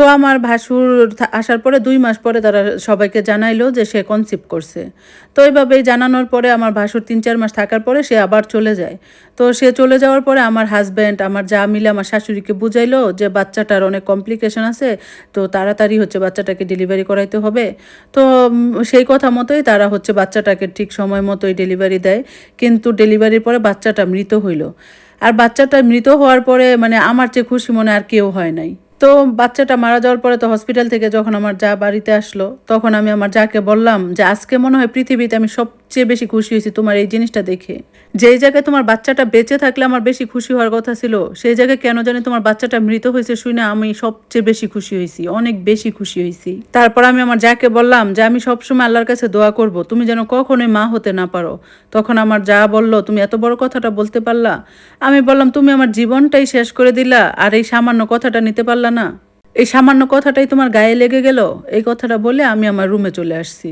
তো আমার ভাসুর আসার পরে ২ মাস পরে তারা সবাইকে জানাইলো যে সে কনসিভ করছে। তো এভাবেই জানানোর পরে আমার ভাসুর ৩-৪ মাস থাকার পরে সে আবার চলে যায়। তো সে চলে যাওয়ার পরে আমার হাসব্যান্ড, আমার যা মিলে আমার শাশুড়িকে বুঝাইলো যে বাচ্চাটার অনেক কমপ্লিকেশন আছে। তো তাড়াতাড়ি হচ্ছে বাচ্চাটাকে ডেলিভারি করাইতে হবে। তো সেই কথা মতোই তারা হচ্ছে বাচ্চাটাকে ঠিক সময় মতোই ডেলিভারি দেয়। কিন্তু ডেলিভারির পরে বাচ্চাটা মৃত হইল। আর বাচ্চাটা মৃত হওয়ার পরে মানে আমার চেয়ে খুশি মনে আর কেউ হয় নাই। তো বাচ্চাটা মারা যাওয়ার পরে তো হসপিটাল থেকে যখন আমার যা বাড়িতে আসলো, তখন আমি আমার যাকে বললাম যে, "আজকে মনে হয় পৃথিবীতে আমি সবচেয়ে বেশি খুশি হয়েছি তোমার এই জিনিসটা দেখে। যেই জায়গায় তোমার বাচ্চাটা বেঁচে থাকলে আমার বেশি খুশি হওয়ার কথা ছিল, সেই জায়গায় কেন জানি তোমার বাচ্চাটা মৃত হয়েছে শুনে আমি সবচেয়ে বেশি খুশি হয়েছি, অনেক বেশি খুশি হয়েছি।" তারপর আমি আমার যাকে বললাম যে, "আমি সবসময় আল্লাহর কাছে দোয়া করব, তুমি যেন কখনোই মা হতে না পারো।" তখন আমার যা বলল, "তুমি এত বড় কথাটা বলতে পারলা?" আমি বললাম, "তুমি আমার জীবনটাই শেষ করে দিলা, আর এই সামান্য কথাটা নিতে পারলা না? এই সামান্য কথাটাই তোমার গায়ে লেগে গেল?" এই কথাটা বলে আমি আমার রুমে চলে আসছি।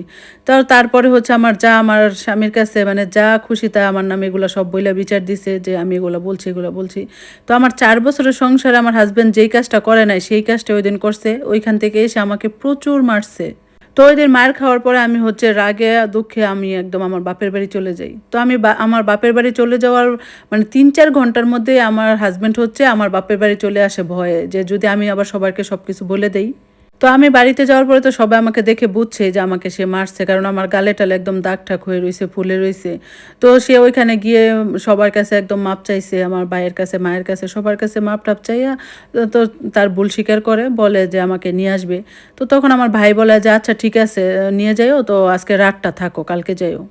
তো তারপরে হচ্ছে আমার যা আমার স্বামীর কাছে মানে যা খুশি তা আমার নামে এগুলো সব বইলা বিচার দিছে যে আমি এগুলো বলছি, এগুলো বলছি। তো আমার ৪ বছরের সংসারে আমার হাসব্যান্ড যেই কাজটা করে নাই সেই কাজটা ওইদিন করছে। ওইখান থেকে এসে আমাকে প্রচুর মারছে। তো ওইদিন মার খাওয়ার পরে আমি হচ্ছে রাগে দুঃখে আমি একদম আমার বাপের বাড়ি চলে যাই। তো আমি আমার বাপের বাড়ি চলে যাওয়ার মানে ৩-৪ ঘন্টার মধ্যে আমার হাসব্যান্ড হচ্ছে আমার বাপের বাড়ি চলে আসে ভয়ে যে যদি আমি আবার সবাইকে সবকিছু বলে দেই। তো আমি বাড়িতে যাওয়ার পরে তো সবাই আমাকে দেখে বুঝছে যে আমাকে সে মারছে। কারণ আমার গালে-টালে একদম দাগ-টাগ হয়ে রইছে, ফুলে রইছে। তো সে ওইখানে গিয়ে সবার কাছে একদম মাপ চাইছে। আমার ভাইয়ের কাছে, মায়ের কাছে, সবার কাছে মাপ-টাপ চাইয়া তো তার ভুল স্বীকার করে বলে যে আমাকে নিয়ে আসবে। তো তখন আমার ভাই বলে যে, "আচ্ছা ঠিক আছে, নিয়ে যাইও। তো আজকে রাতটা থাকো, কালকে যাইও।"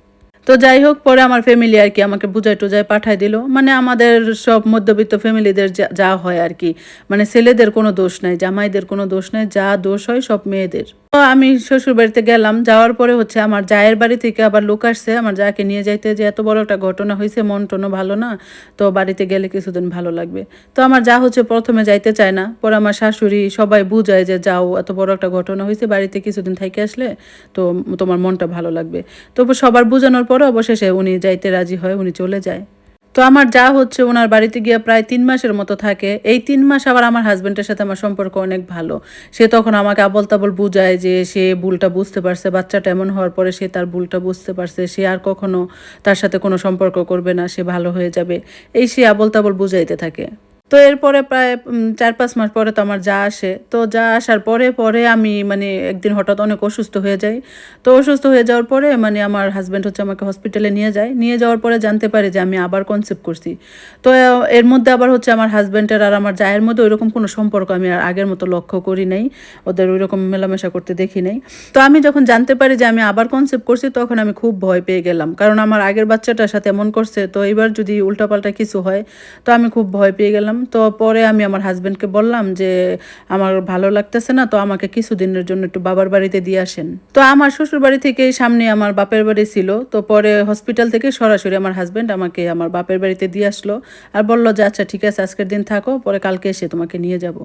তো যাই হোক পরে আমার ফ্যামিলি আরকি আমাকে বুঝায়-টুজায় পাঠায় দিল। মানে আমাদের সব মধ্যবিত্ত ফ্যামিলিদের যা হয় আরকি। মানে ছেলেদের কোনো দোষ নাই, জামাইদের কোনো দোষ নাই। যা দোষ হয় সব মেয়েদের। তো আমি শ্বশুরবাড়িতে গেলাম। যাওয়ার পরে হচ্ছে আমার জায়ের বাড়ি থেকে আবার লোক আসছে আমার জাকে নিয়ে যাইতে যে এত বড় একটা ঘটনা হইছে, মন-টনও ভালো না। তো বাড়িতে গেলে কিছুদিন ভালো লাগবে। তো আমার যা হচ্ছে ১ম এ যাইতে চায় না। পরে আমার শাশুড়ি সবাই বুঝায় যে, "যাও, এত বড় একটা ঘটনা হইছে, বাড়িতে কিছুদিন থাইকা আসলে তো তোমার মনটা ভালো লাগবে।" তো সবার বুঝানোর পরে অবশেষে উনি যাইতে রাজি হয়, উনি চলে যায়। তো আমার যা হচ্ছে উনার বাড়িতে গিয়ে প্রায় ৩ মাসের মতো থাকে। এই ৩ মাস আবার আমার হাসব্যান্ডের সাথে আমার সম্পর্ক অনেক ভালো। সে তখন আমাকে আবোল-তাবোল বুঝায় যে সে ভুলটা বুঝতে পারছে। বাচ্চাটা এমন হওয়ার পরে সে তার ভুলটা বুঝতে পারছে। সে আর কখনো তার সাথে কোনো সম্পর্ক করবে না। সে ভালো হয়ে যাবে। এই সে আবোল-তাবোল বুঝাইতে থাকে। তো এরপরে প্রায় ৪-৫ মাস পরে তো আমার যা আসে। তো যা আসার পরে আমি মানে একদিন হঠাৎ অনেক অসুস্থ হয়ে যাই। তো অসুস্থ হয়ে যাওয়ার পরে মানে আমার হাসব্যান্ড হচ্ছে আমাকে হসপিটালে নিয়ে যায়। নিয়ে যাওয়ার পরে জানতে পারি যে আমি আবার কনসিভ করছি। তো এর মধ্যে আবার হচ্ছে আমার হাসব্যান্ডের আর আমার জায়ের মধ্যে ঐরকম কোনো সম্পর্ক আমি আর আগের মতো লক্ষ্য করি নাই। ওদের ঐরকম মেলামেশা করতে দেখি নাই। তো আমি যখন জানতে পারি যে আমি আবার কনসিভ করছি তখন আমি খুব ভয় পেয়ে গেলাম। কারণ আমার আগের বাচ্চাটার সাথে এমন করছে তো এবার যদি উল্টাপাল্টা কিছু হয় তো আমি খুব ভয় পেয়ে গেলাম। তো পরে আমি আমার হাসব্যান্ডকে বললাম যে, "আমার ভালো লাগতেছে না, তো আমাকে কিছুদিনের জন্য একটু বাবার বাড়িতে দিয়ে আসেন।" তো আমার শ্বশুরবাড়ি থেকেই সামনে আমার বাপের বাড়ি ছিল। তো পরে হসপিটাল থেকে সরাসরি আমার হাসব্যান্ড আমাকে আমার বাপের বাড়িতে দিয়ে আসলো। আর বলল যে, "আচ্ছা ঠিক আছে আজকের দিন থাকো, পরে কালকে এসে তোমাকে নিয়ে যাব।"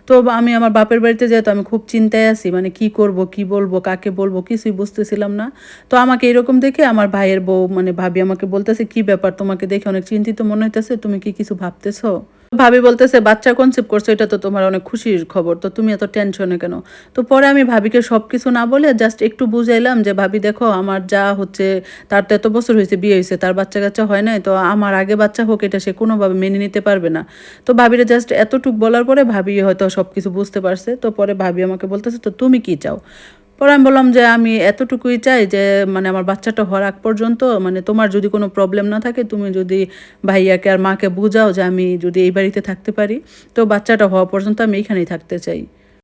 তো আমি আমার বাপের বাড়িতে যেহেতু আমি খুব চিন্তায় আছি, মানে কি করব, কি বলব, কাকে বলব কিছুই বুঝতেছিলাম না। তো আমাকে এরকম দেখে আমার ভাইয়ের বউ মানে ভাবি আমাকে বলতেছে, "কি ব্যাপার? তোমাকে দেখে অনেক চিন্তিত মনে হইতেছে। তুমি কি কিছু ভাবতেছো?" ভাবি বলতেছে, "বাচ্চা কনসিভ করছো এটা তো তোমার অনেক খুশির খবর। তো তুমি এত টেনশনে কেন?" তো পরে আমি ভাবিকে সবকিছু না বলে জাস্ট একটু বুঝাইলাম যে, "ভাবি দেখো আমার যা হচ্ছে তার তো এত বছর হইছে বিয়ে হইছে। তার বাচ্চা-কাচ্চা হয় নাই। তো আমার আগে বাচ্চা হোক এটা সে কোনোভাবে মেনে নিতে পারবে না।" তো ভাবিরে জাস্ট এতটুক বলার পরে ভাবি হয়তো সবকিছু বুঝতে পারছে। তো পরে ভাবি আমাকে বলতেছে, "তো তুমি কি চাও?" পরে আমি বললাম যে, "আমি এতটুকুই চাই যে মানে আমার বাচ্চাটা হওয়ার আগ পর্যন্ত মানে তোমার যদি কোনো প্রবলেম না থাকে, তুমি যদি ভাইয়াকে আর মাকে বুঝাও যে আমি যদি এই বাড়িতে থাকতে পারি, তো বাচ্চাটা হওয়া পর্যন্ত আমি এইখানেই থাকতে চাই।"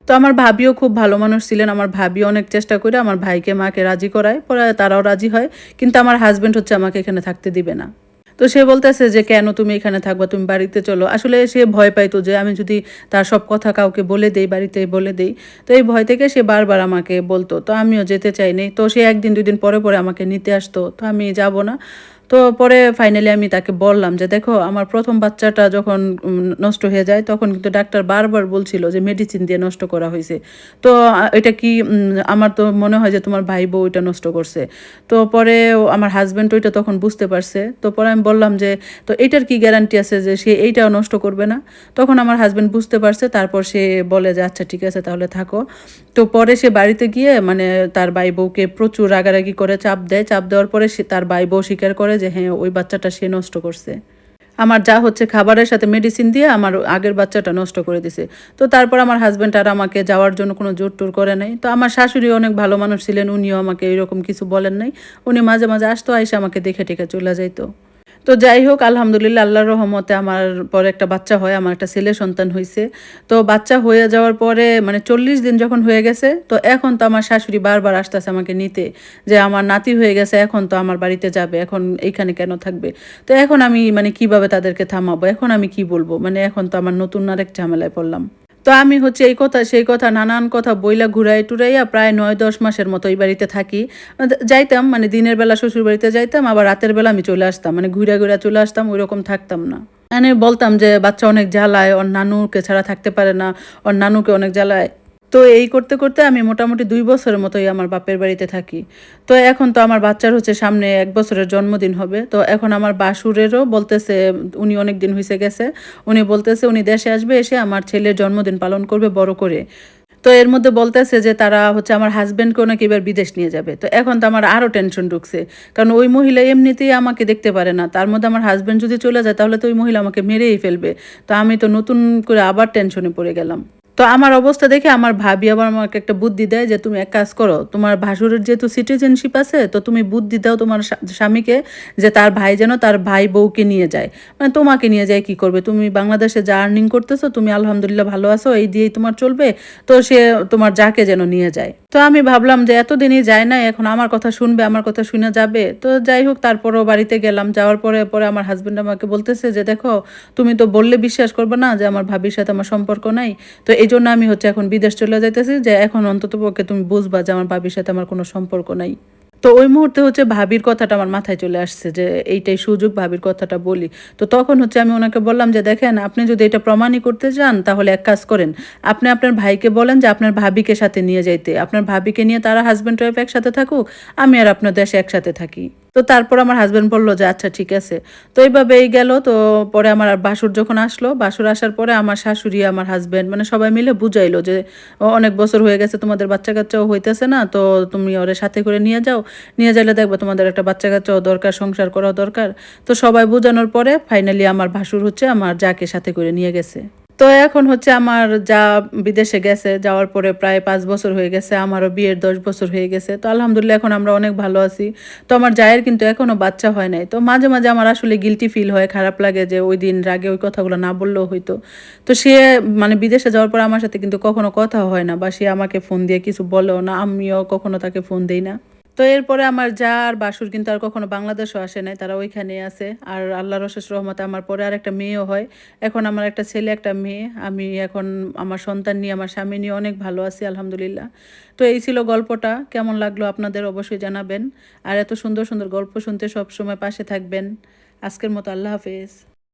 তো আমার ভাবিও খুব ভালো মানুষ ছিলেন। আমার ভাবি অনেক চেষ্টা করে আমার ভাইকে, মাকে রাজি করায়। পরে তারাও রাজি হয়। কিন্তু আমার হাসব্যান্ড হচ্ছে আমাকে এখানে থাকতে দিবে না। তো সে বলতেছে যে, "কেন তুমি এখানে থাকবা? তুমি বাড়িতে চলো।" আসলে সে ভয় পাইতো যে আমি যদি তার সব কথা কাউকে বলে দেই, বাড়িতে বলে দেই, তো এই ভয় থেকে সে বারবার আমাকে বলতো। তো আমিও যেতে চাইনি। তো সে ১ দিন ২ দিন পরে আমাকে নিতে আসতো। তো আমি যাব না। তো পরে ফাইনালি আমি তাকে বললাম যে, "দেখো আমার ১ম বাচ্চাটা যখন নষ্ট হয়ে যায় তখন কিন্তু ডাক্তার বারবার বলছিল যে মেডিসিন দিয়ে নষ্ট করা হইছে। তো এটা কি আমার তো মনে হয় যে তোমার ভাই-বউ এটা নষ্ট করছে।" তো পরে আমার হাসব্যান্ড ওইটা তখন বুঝতে পারছে। তো পরে আমি বললাম যে, "তো এটার কি গ্যারান্টি আছে যে সে এইটাও নষ্ট করবে না?" তখন আমার হাসব্যান্ড বুঝতে পারছে। তারপর সে বলে যে, "আচ্ছা ঠিক আছে তাহলে থাকো।" তো পরে সে বাড়িতে গিয়ে মানে তার ভাই-বউকে প্রচুর রাগারাগি করে চাপ দেয়। চাপ দেওয়ার পরে তার ভাই-বউ স্বীকার করে যে হ্যাঁ, ওই বাচ্চাটা সে নষ্ট করছে। আমার যা হচ্ছে খাবারের সাথে মেডিসিন দিয়ে আমার আগের বাচ্চাটা নষ্ট করে দিছে। তো তারপর আমার হাসব্যান্ড আর আমাকে যাওয়ার জন্য কোনো জোর-টোর করে নাই। তো আমার শাশুড়ি অনেক ভালো মানুষ ছিলেন। উনিও আমাকে এরকম কিছু বলেন নাই। উনি মাঝে, মাঝে আসতো, আইসা আমাকে দেখে-টেখে চইলা যাইত। তো যাই হোক আলহামদুলিল্লাহ আল্লাহর রহমতে আমার পরে একটা বাচ্চা হয়। আমার একটা ছেলে সন্তান হইছে। তো বাচ্চা হয়ে যাওয়ার পরে মানে ৪০ দিন যখন হয়ে গেছে, তো এখন তো আমার শাশুড়ি বারবার আসতেছে আমাকে নিতে। যে আমার নাতি হয়ে গেছে, এখন তো আমার বাড়িতে যাবে। এখন এইখানে কেন থাকবে? তো এখন আমি মানে কিভাবে তাদেরকে থামাবো? এখন আমি কি বলব? মানে এখন তো আমার নতুন আরেক ঝামেলায় পড়লাম। তো আমি হচ্ছে এই কথা সেই কথা নানান কথা বইলা ঘুরাই-টুরাইয়া প্রায় ৯-১০ মাসের মতো এই বাড়িতে থাকি। যাইতাম মানে দিনের বেলা শ্বশুরবাড়িতে যাইতাম, আবার রাতের বেলা আমি চলে আসতাম। মানে ঘুইরা, ঘুইরা চলে আসতাম, ঐরকম থাকতাম না। মানে বলতাম যে, "বাচ্চা অনেক জ্বালায়, ওর নানুকে ছাড়া থাকতে পারে না, ওর নানুকে অনেক জ্বালায়।" তো এই করতে, করতে আমি মোটামুটি ২ বছরের মতোই আমার বাপের বাড়িতে থাকি। তো এখন তো আমার বাচ্চার হচ্ছে সামনে ১ বছরের জন্মদিন হবে। তো এখন আমার বাসুরেরও বলতেছে, উনি অনেকদিন হইছে গেছে। উনি বলতেছে উনি দেশে আসবে, এসে আমার ছেলের জন্মদিন পালন করবে বড় করে। তো এর মধ্যে বলতেছে যে তারা হচ্ছে আমার হাসব্যান্ডকেও নাকি এবার বিদেশ নিয়ে যাবে। তো এখন তো আমার আরো টেনশন ঢুকছে। কারণ ওই মহিলা এমনিতেই আমাকে দেখতে পারে না। তার মধ্যে আমার হাসব্যান্ড যদি চলে যায় তাহলে তো ওই মহিলা আমাকে মেরেই ফেলবে। তো আমি তো নতুন করে আবার টেনশনে পড়ে গেলাম। তো আমার অবস্থা দেখে আমার ভাবি আবার আমাকে একটা বুদ্ধি দেয় যে, "তুমি এক কাজ করো। তোমার ভাসুরের যেহেতু সিটিজেনশিপ আছে, তো তুমি বুদ্ধি দাও তোমার স্বামীকে যে তার ভাই যেন তার ভাই-বউকে নিয়ে যায়। মানে তোমাকে নিয়ে যায় কি করবে? তুমি বাংলাদেশে যা আর্নিং করতেছো, তুমি আলহামদুলিল্লাহ ভালো আছো, এই দিয়েই তোমার চলবে। তো সে তোমার যাকে যেন নিয়ে যায়।" তো আমি ভাবলাম যে এতদিনই যায় নাই, এখন আমার কথা শুনবে, আমার কথা শুইনা যাবে। তো যাই হোক তারপরেও বাড়িতে গেলাম। যাওয়ার পরে আমার হাসব্যান্ড আমাকে বলতেছে যে, "দেখো, তুমি তো বললে বিশ্বাস করবে না যে আমার ভাবির সাথে আমার সম্পর্ক নাই। তো এইজন্য আমি হচ্ছে এখন বিদেশ চলে যাইতেছি যে এখন অন্ততপক্ষে তুমি বুঝবা যে আমার ভাবির সাথে আমার কোনো সম্পর্ক নাই।" তো ওই মুহূর্তে হচ্ছে ভাবির কথাটা আমার মাথায় চলে আসছে যে এইটাই সুযোগ ভাবির কথাটা বলি। তো তখন হচ্ছে আমি উনাকে বললাম যে, "দেখেন আপনি যদি এটা প্রমাণই করতে চান তাহলে এক কাজ করেন। আপনি আপনার ভাইকে বলেন যে আপনার ভাবিকে সাথে নিয়ে যাইতে। আপনার ভাবিকে নিয়ে তারা হাসব্যান্ড ওয়াইফ একসাথে থাকুক। আমি আর আপনার দেশে একসাথে থাকি।" তো তারপর আমার হাসব্যান্ড বলল যে, "আচ্ছা ঠিক আছে।" তো এইভাবেই গেল। তো পরে আমার বাসুর যখন আসলো, বাসুর আসার পরে আমার শাশুড়ি, আমার হাসব্যান্ড মানে সবাই মিলে বুঝাইলো যে, অনেক বছর হয়ে গেছে তোমাদের বাচ্চা-কাচ্চাও হইতেছে না। তো তুমি ওরে সাথে করে নিয়ে যাও। নিয়ে যাইলে দেখবা তোমাদের একটা বাচ্চা-কাচ্চাও দরকার, সংসার করাও দরকার।" তো সবাই বুঝানোর পরে ফাইনালি আমার ভাসুর হচ্ছে আমার জাকে সাথে করে নিয়ে গেছে। তো এখন হচ্ছে আমার যা বিদেশে গেছে, যাওয়ার পরে প্রায় ৫ বছর হয়ে গেছে। আমারও বিয়ের ১০ বছর হয়ে গেছে। তো আলহামদুলিল্লাহ এখন আমরা অনেক ভালো আছি। তো আমার জায়ের কিন্তু এখনো বাচ্চা হয় নাই। তো মাঝে, মাঝে আমার আসলে গিল্টি ফিল হয়, খারাপ লাগে যে ওইদিন রাগে ওই কথাগুলো না বললেও হইতো। তো সে মানে বিদেশে যাওয়ার পর আমার সাথে কিন্তু কখনো কথা হয় না বা সে আমাকে ফোন দিয়ে কিছু বলেও না। আমিও কখনো তাকে ফোন দেই না। তো এরপরে আমার জা আর বাসুর কিন্তু আর কখনো বাংলাদেশও আসে নাই। তারা ওইখানেই আছে। আর আল্লাহর অশেষ রহমতে আমার পরে আরেকটা মেয়েও হয়। এখন আমার একটা ছেলে, একটা মেয়ে। আমি এখন আমার সন্তান নিয়ে, আমার স্বামী নিয়ে অনেক ভালো আছি আলহামদুলিল্লাহ। তো এই ছিল গল্পটা। কেমন লাগলো আপনাদের অবশ্যই জানাবেন। আর এত সুন্দর, সুন্দর গল্প শুনতে সবসময় পাশে থাকবেন। আজকের মতো আল্লাহ হাফেজ।